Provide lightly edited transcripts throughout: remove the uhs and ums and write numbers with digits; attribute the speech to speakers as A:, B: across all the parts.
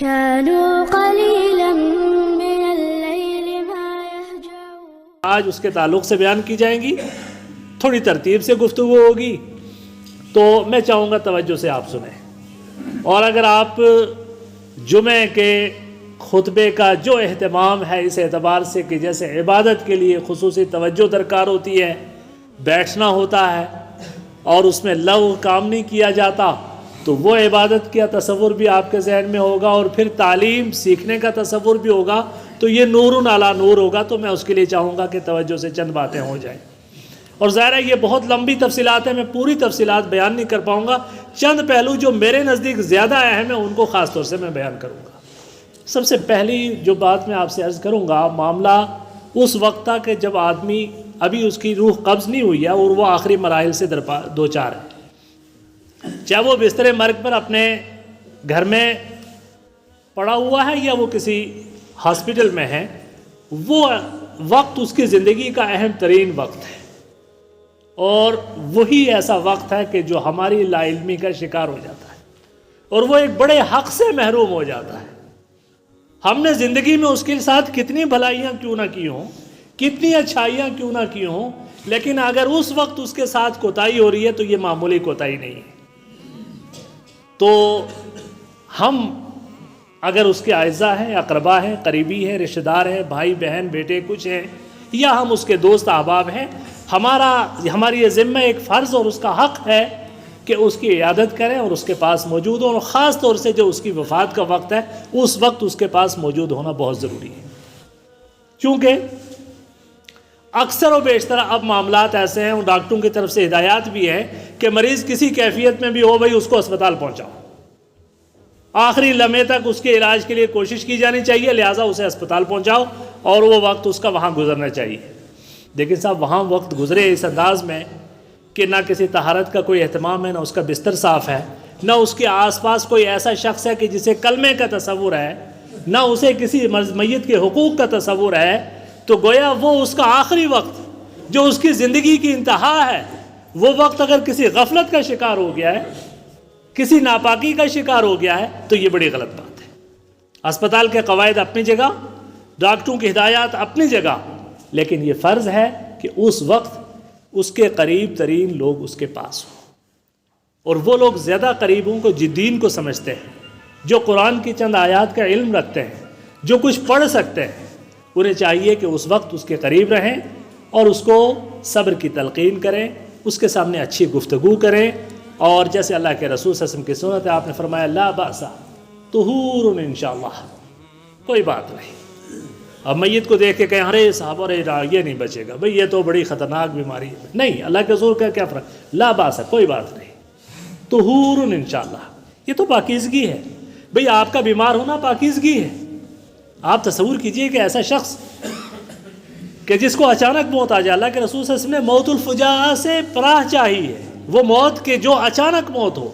A: كانوا قليلا من الليل ما يهجعون.
B: آج اس کے تعلق سے بیان کی جائیں گی، تھوڑی ترتیب سے گفتگو ہوگی، تو میں چاہوں گا توجہ سے آپ سنیں، اور اگر آپ جمعے کے خطبے کا جو اہتمام ہے اس اعتبار سے کہ جیسے عبادت کے لیے خصوصی توجہ درکار ہوتی ہے، بیٹھنا ہوتا ہے اور اس میں لغو کام نہیں کیا جاتا، تو وہ عبادت کا تصور بھی آپ کے ذہن میں ہوگا، اور پھر تعلیم سیکھنے کا تصور بھی ہوگا، تو یہ نور علی نور ہوگا. تو میں اس کے لیے چاہوں گا کہ توجہ سے چند باتیں ہو جائیں. اور ظاہر ہے یہ بہت لمبی تفصیلات ہیں، میں پوری تفصیلات بیان نہیں کر پاؤں گا. چند پہلو جو میرے نزدیک زیادہ اہم ہیں ان کو خاص طور سے میں بیان کروں گا. سب سے پہلی جو بات میں آپ سے عرض کروں گا، معاملہ اس وقت تھا کہ جب آدمی ابھی اس کی روح قبض نہیں ہوئی ہے اور وہ آخری مراحل سے دوچار ہے، چاہے وہ بستر مرگ پر اپنے گھر میں پڑا ہوا ہے یا وہ کسی ہاسپٹل میں ہے، وہ وقت اس کی زندگی کا اہم ترین وقت ہے، اور وہی ایسا وقت ہے کہ جو ہماری لا علمی کا شکار ہو جاتا ہے، اور وہ ایک بڑے حق سے محروم ہو جاتا ہے. ہم نے زندگی میں اس کے ساتھ کتنی بھلائیاں کیوں نہ کی ہوں، کتنی اچھائیاں کیوں نہ کی ہوں، لیکن اگر اس وقت اس کے ساتھ کوتاہی ہو رہی ہے تو یہ معمولی کوتاہی نہیں ہے. تو ہم اگر اس کے اعزاء ہیں، اقربا ہیں، قریبی ہیں، رشتہ دار ہیں، بھائی بہن بیٹے کچھ ہیں، یا ہم اس کے دوست احباب ہیں، ہماری یہ ذمہ ایک فرض اور اس کا حق ہے کہ اس کی عیادت کریں اور اس کے پاس موجود ہوں، اور خاص طور سے جو اس کی وفات کا وقت ہے اس وقت اس کے پاس موجود ہونا بہت ضروری ہے. چونکہ اکثر و بیشتر اب معاملات ایسے ہیں، ڈاکٹروں کی طرف سے ہدایات بھی ہے کہ مریض کسی کیفیت میں بھی ہو بھائی اس کو اسپتال پہنچاؤ، آخری لمحے تک اس کے علاج کے لیے کوشش کی جانی چاہیے، لہٰذا اسے اسپتال پہنچاؤ اور وہ وقت اس کا وہاں گزرنا چاہیے. لیکن صاحب وہاں وقت گزرے اس انداز میں کہ نہ کسی طہارت کا کوئی اہتمام ہے، نہ اس کا بستر صاف ہے، نہ اس کے آس پاس کوئی ایسا شخص ہے کہ جسے کلمے کا تصور ہے، نہ اسے کسی میت کے حقوق کا تصور ہے، تو گویا وہ اس کا آخری وقت جو اس کی زندگی کی انتہا ہے، وہ وقت اگر کسی غفلت کا شکار ہو گیا ہے، کسی ناپاکی کا شکار ہو گیا ہے، تو یہ بڑی غلط بات ہے. اسپتال کے قواعد اپنی جگہ، ڈاکٹروں کی ہدایات اپنی جگہ، لیکن یہ فرض ہے کہ اس وقت اس کے قریب ترین لوگ اس کے پاس ہوں، اور وہ لوگ زیادہ قریبوں کو دین کو سمجھتے ہیں، جو قرآن کی چند آیات کا علم رکھتے ہیں، جو کچھ پڑھ سکتے ہیں، انہیں چاہیے کہ اس وقت اس کے قریب رہیں اور اس کو صبر کی تلقین کریں، اس کے سامنے اچھی گفتگو کریں. اور جیسے اللہ کے رسول صلی اللہ علیہ وسلم کی سنت ہے، آپ نے فرمایا لا بأس طہور انشاءاللہ، کوئی بات نہیں. اب میت کو دیکھ کے کہیں ارے صاحب ارے یہ نہیں بچے گا بھئی، یہ تو بڑی خطرناک بیماری ہے، نہیں، اللہ کے رسول کا کیا فرق، لا بأس، کوئی بات نہیں، طہور انشاءاللہ، یہ تو پاکیزگی ہے. بھئی آپ کا بیمار ہونا پاکیزگی ہے. آپ تصور کیجئے کہ ایسا شخص کہ جس کو اچانک موت آ جائے، اللہ کے رسول صلی اللہ علیہ وسلم نے موت الفجاء سے پناہ چاہی ہے، وہ موت کہ جو اچانک موت ہو،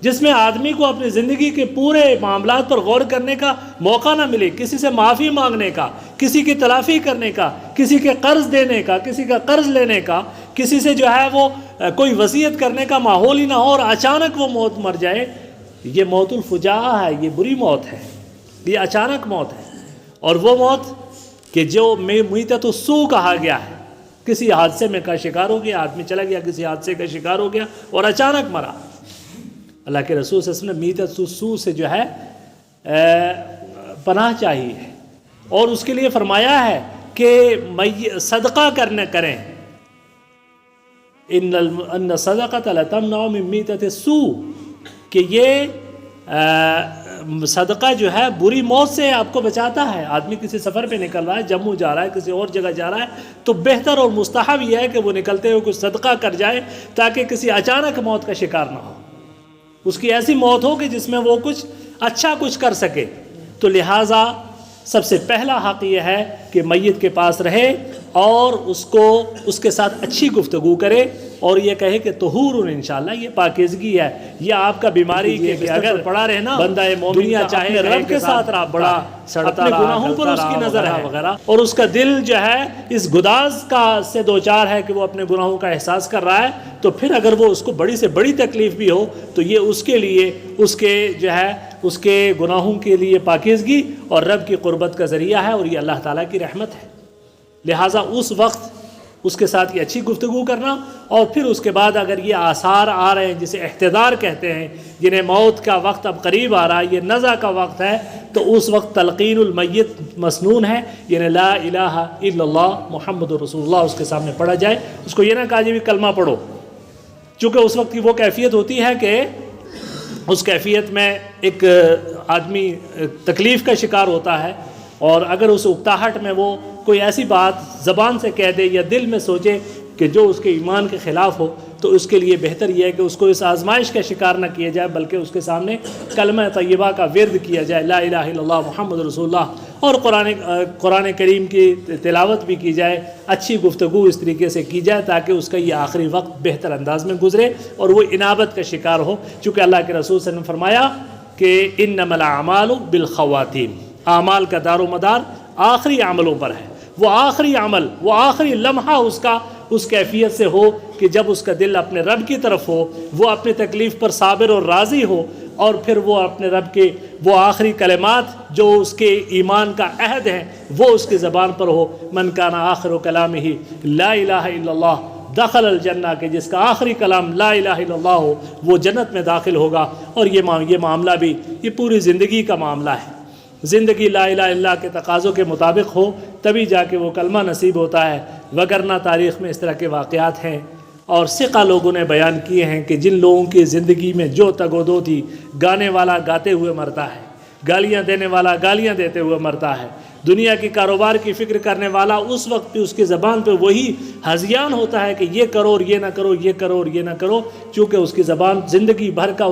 B: جس میں آدمی کو اپنی زندگی کے پورے معاملات پر غور کرنے کا موقع نہ ملے، کسی سے معافی مانگنے کا، کسی کی تلافی کرنے کا، کسی کے قرض دینے کا، کسی کا قرض لینے کا، کسی سے جو ہے وہ کوئی وصیت کرنے کا ماحول ہی نہ ہو، اور اچانک وہ موت مر جائے، یہ موت الفجاء ہے، یہ بری موت ہے، یہ اچانک موت ہے. اور وہ موت کہ جو میتۃ السوء کہا گیا ہے، کسی حادثے میں کا شکار ہو گیا، آدمی چلا گیا کسی حادثے کا شکار ہو گیا اور اچانک مرا. اللہ کے رسول صلی اللہ علیہ وسلم نے میتۃ السوء سے جو ہے پناہ چاہیے ہے، اور اس کے لیے فرمایا ہے کہ صدقہ کریں، ان صدقۃ لتمنع من میتۃ السوء، کہ یہ صدقہ جو ہے بری موت سے آپ کو بچاتا ہے. آدمی کسی سفر پہ نکل رہا ہے، جموں جا رہا ہے، کسی اور جگہ جا رہا ہے، تو بہتر اور مستحب یہ ہے کہ وہ نکلتے ہوئے کچھ صدقہ کر جائے تاکہ کسی اچانک موت کا شکار نہ ہو، اس کی ایسی موت ہو کہ جس میں وہ کچھ اچھا کچھ کر سکے. تو لہٰذا سب سے پہلا حق یہ ہے کہ میت کے پاس رہے اور اس کے ساتھ اچھی گفتگو کرے، اور یہ کہے کہ طہور انشاءاللہ یہ پاکیزگی ہے، یہ آپ کا بیماری کہ اگر پڑا رہنا بندہ مومن دنیا چاہے رب کے ساتھ رہا بڑا اپنے گناہوں پر اس کی نظر ہے وغیرہ، اور اس کا دل جو ہے اس گداز کا سے دوچار ہے کہ وہ اپنے گناہوں کا احساس کر رہا ہے، تو پھر اگر وہ اس کو بڑی سے بڑی تکلیف بھی ہو تو یہ اس کے لیے اس کے جو ہے اس کے گناہوں کے لیے پاکیزگی اور رب کی قربت کا ذریعہ ہے، اور یہ اللہ تعالیٰ کی رحمت ہے۔ لہٰذا اس وقت اس کے ساتھ یہ اچھی گفتگو کرنا، اور پھر اس کے بعد اگر یہ آثار آ رہے ہیں جسے احتضار کہتے ہیں، جنہیں موت کا وقت اب قریب آ رہا ہے، یہ نزع کا وقت ہے، تو اس وقت تلقین المیت مسنون ہے، یعنی لا الہ الا اللہ محمد رسول اللہ اس کے سامنے پڑھا جائے۔ اس کو یہ نہ کہا جائے بھی کلمہ پڑھو، چونکہ اس وقت کی وہ کیفیت ہوتی ہے کہ اس کیفیت میں ایک آدمی تکلیف کا شکار ہوتا ہے، اور اگر اس اکتاہٹ میں وہ کوئی ایسی بات زبان سے کہہ دے یا دل میں سوچے کہ جو اس کے ایمان کے خلاف ہو، تو اس کے لیے بہتر یہ ہے کہ اس کو اس آزمائش کا شکار نہ کیا جائے، بلکہ اس کے سامنے کلمہ طیبہ کا ورد کیا جائے، لا الہ الا اللہ محمد رسول اللہ، اور قرآن کریم کی تلاوت بھی کی جائے، اچھی گفتگو اس طریقے سے کی جائے تاکہ اس کا یہ آخری وقت بہتر انداز میں گزرے اور وہ انابت کا شکار ہو، چونکہ اللہ کے رسول صلی اللہ علیہ وسلم نے فرمایا کہ انما الاعمال بالخواتیم، اعمال کا دار و مدار آخری عملوں پر ہے۔ وہ آخری عمل، وہ آخری لمحہ اس کا اس کیفیت سے ہو کہ جب اس کا دل اپنے رب کی طرف ہو، وہ اپنی تکلیف پر صابر اور راضی ہو، اور پھر وہ اپنے رب کے وہ آخری کلمات جو اس کے ایمان کا عہد ہیں وہ اس کی زبان پر ہو، من کان آخر کلامہ لا الہ الا اللہ دخل الجنہ، کہ جس کا آخری کلام لا الہ الا اللہ ہو وہ جنت میں داخل ہوگا۔ اور یہ معاملہ بھی یہ پوری زندگی کا معاملہ ہے، زندگی لا الہ الا اللہ کے تقاضوں کے مطابق ہو تبھی جا کے وہ کلمہ نصیب ہوتا ہے، وگرنہ تاریخ میں اس طرح کے واقعات ہیں اور ثقہ لوگوں نے بیان کیے ہیں کہ جن لوگوں کی زندگی میں جو تگ و دو تھی، گانے والا گاتے ہوئے مرتا ہے، گالیاں دینے والا گالیاں دیتے ہوئے مرتا ہے، دنیا کی کاروبار کی فکر کرنے والا اس وقت بھی اس کی زبان پہ وہی ہذیان ہوتا ہے کہ یہ کرو اور یہ نہ کرو، یہ کرو اور یہ نہ کرو، چونکہ اس کی زبان زندگی بھر کا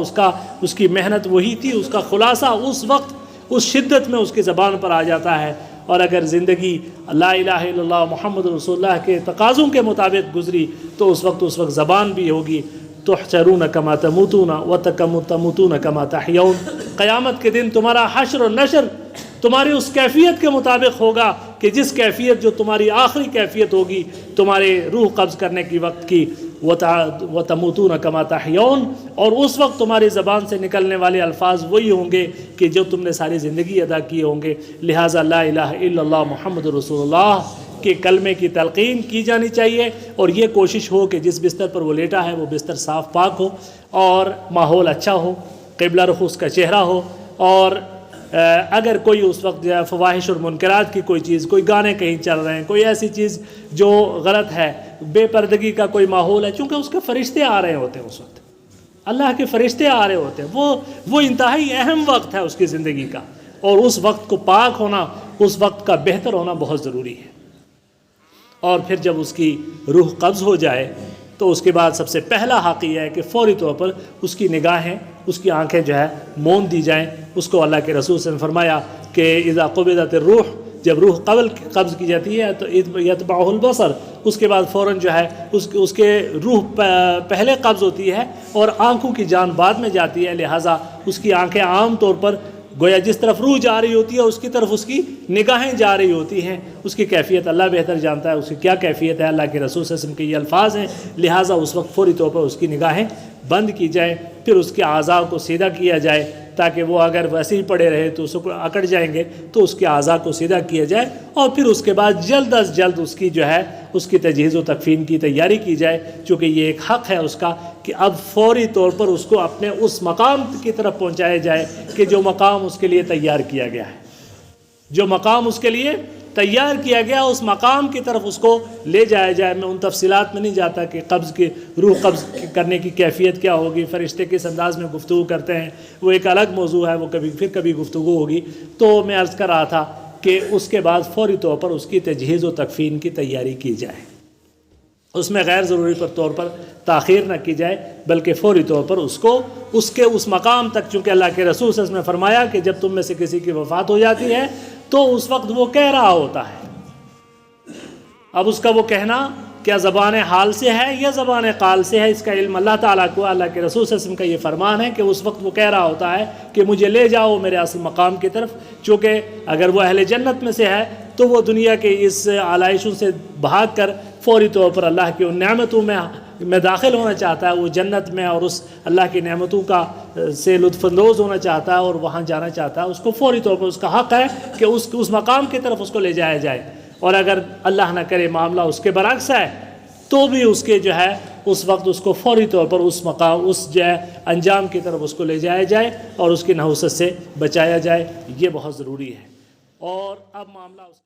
B: اس کی محنت وہی تھی، اس کا خلاصہ اس وقت اس شدت میں اس کی زبان پر آ جاتا ہے۔ اور اگر زندگی لا الہ الا اللہ محمد رسول اللہ کے تقاضوں کے مطابق گزری تو اس وقت زبان بھی ہوگی تحشرون کما تموتون وتموتون کما تحیون، قیامت کے دن تمہارا حشر و نشر تمہاری اس کیفیت کے مطابق ہوگا کہ جس کیفیت جو تمہاری آخری کیفیت ہوگی تمہارے روح قبض کرنے کی وقت کی، وَتَمُوتُونَ كَمَا تَحْيَوْنَ، اور اس وقت تمہاری زبان سے نکلنے والے الفاظ وہی ہوں گے کہ جو تم نے ساری زندگی ادا کیے ہوں گے۔ لہٰذا لا الہ الا اللہ محمد رسول اللہ کے کلمے کی تلقین کی جانی چاہیے، اور یہ کوشش ہو کہ جس بستر پر وہ لیٹا ہے وہ بستر صاف پاک ہو اور ماحول اچھا ہو، قبلہ رخ اس کا چہرہ ہو، اور اگر کوئی اس وقت فواحش اور منکرات کی کوئی چیز، کوئی گانے کہیں چل رہے ہیں، کوئی ایسی چیز جو غلط ہے، بے پردگی کا کوئی ماحول ہے، چونکہ اس کے فرشتے آ رہے ہوتے ہیں، اس وقت اللہ کے فرشتے آ رہے ہوتے ہیں، وہ انتہائی اہم وقت ہے اس کی زندگی کا، اور اس وقت کو پاک ہونا، اس وقت کا بہتر ہونا بہت ضروری ہے۔ اور پھر جب اس کی روح قبض ہو جائے تو اس کے بعد سب سے پہلا حق یہ ہے کہ فوری طور پر اس کی نگاہیں، اس کی آنکھیں جو ہے موند دی جائیں۔ اس کو اللہ کے رسول صلی اللہ علیہ وسلم نے فرمایا کہ اذا قبضت الروح، جب روح قبض کی جاتی ہے تو یتبعہ البصر، اس کے بعد فوراً جو ہے اس کے روح پہلے قبض ہوتی ہے اور آنکھوں کی جان بعد میں جاتی ہے، لہٰذا اس کی آنکھیں عام طور پر گویا جس طرف روح جا رہی ہوتی ہے اس کی طرف اس کی نگاہیں جا رہی ہوتی ہیں۔ اس کی کیفیت اللہ بہتر جانتا ہے، اس کی کیا کیفیت ہے، اللہ کے رسول صلی اللہ علیہ وسلم کے یہ الفاظ ہیں، لہٰذا اس وقت فوری طور پر اس کی نگاہیں بند کی جائیں، پھر اس کے اعضاء کو سیدھا کیا جائے تاکہ وہ اگر ویسے ہی پڑے رہے تو اس کو اکڑ جائیں گے، تو اس کے اعضاء کو سیدھا کیا جائے، اور پھر اس کے بعد جلد از جلد اس کی جو ہے اس کی تجہیز و تکفین کی تیاری کی جائے، چونکہ یہ ایک حق ہے اس کا کہ اب فوری طور پر اس کو اپنے اس مقام کی طرف پہنچایا جائے کہ جو مقام اس کے لیے تیار کیا گیا ہے، جو مقام اس کے لیے تیار کیا گیا اس مقام کی طرف اس کو لے جایا جائے۔ میں ان تفصیلات میں نہیں جاتا کہ روح قبض کرنے کی کیفیت کیا ہوگی، فرشتے کس انداز میں گفتگو کرتے ہیں، وہ ایک الگ موضوع ہے، وہ کبھی گفتگو ہوگی۔ تو میں عرض کر رہا تھا کہ اس کے بعد فوری طور پر اس کی تجہیز و تکفین کی تیاری کی جائے، اس میں غیر ضروری طور پر تاخیر نہ کی جائے، بلکہ فوری طور پر اس کو اس مقام تک، چونکہ اللہ کے رسول صلی اللہ علیہ وسلم نے فرمایا کہ جب تم میں سے کسی کی وفات ہو جاتی ہے تو اس وقت وہ کہہ رہا ہوتا ہے، اب اس کا وہ کہنا کیا زبان حال سے ہے یا زبان قال سے ہے، اس کا علم اللہ تعالیٰ کو، اللہ کے رسول صلی اللہ علیہ وسلم کا یہ فرمان ہے کہ اس وقت وہ کہہ رہا ہوتا ہے کہ مجھے لے جاؤ میرے اصل مقام کی طرف، چونکہ اگر وہ اہل جنت میں سے ہے تو وہ دنیا کے اس آلائشوں سے بھاگ کر فوری طور پر اللہ کی ان نعمتوں میں داخل ہونا چاہتا ہے، وہ جنت میں اور اس اللہ کی نعمتوں کا سے لطف اندوز ہونا چاہتا ہے اور وہاں جانا چاہتا ہے، اس کو فوری طور پر اس کا حق ہے کہ اس مقام کی طرف اس کو لے جایا جائے۔ اور اگر اللہ نہ کرے معاملہ اس کے برعکس ہے تو بھی اس کے جو ہے اس وقت اس کو فوری طور پر اس مقام، اس جو ہے انجام کی طرف اس کو لے جایا جائے اور اس کی نحوست سے بچایا جائے، یہ بہت ضروری ہے۔ اور اب معاملہ اس کا